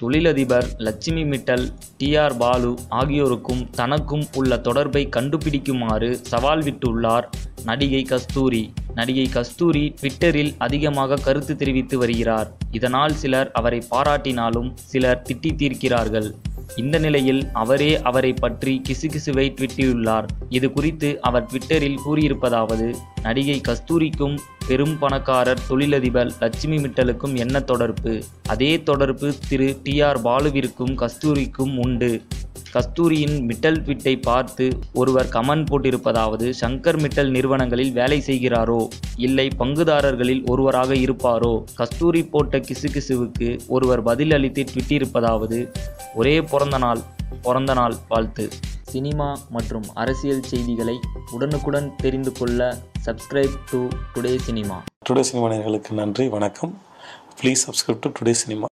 தொழிலதிபர் லட்சுமி மிட்டல், TR பாலு ஆகியோருக்கும் தனக்கும் உள்ள தொடர்பை கண்டுபிடிக்குமாறு சவால் விட்டுள்ளார் நடிகை கஸ்தூரி. நடிகை கஸ்தூரி ட்விட்டரில் அதிகமாக கருத்து தெரிவித்து வருகிறார். இதனால் சிலர் அவரை பாராட்டினாலும் சிலர் திட்டி தீர்க்கிறார்கள். இந்த நிலையில் அவரை பற்றி கிசுகிசுவை ட்விட்டியுள்ளார். இது குறித்து அவர் ட்விட்டரில் கூறியிருப்பதாவது: நடிகை கஸ்தூரிக்கும் பெரும் பணக்காரர் தொழிலதிபர் லட்சுமி மிட்டலுக்கும் என்ன தொடர்பு? அதே தொடர்பு திரு TR பாலுவிற்கும் கஸ்தூரிக்கும் உண்டு. கஸ்தூரியின் மிட்டல் ட்வீட்டை பார்த்து ஒருவர் கமெண்ட் போட்டிருப்பதாவது: சங்கர் மிட்டல் நிறுவனங்களில் வேலை செய்கிறாரோ, இல்லை பங்குதாரர்களில் ஒருவராக இருப்பாரோ? கஸ்தூரி போட்ட கிசுகிசுவுக்கு ஒருவர் பதில் அளித்து ட்விட்டிருப்பதாவது: ஒரே பிறந்த நாள் வாழ்த்து. சினிமா மற்றும் அரசியல் செய்திகளை உடனுக்குடன் தெரிந்து கொள்ள subscribe to today cinema. Today cinema நேயர்களுக்கு நன்றி, வணக்கம். Please subscribe to today cinema.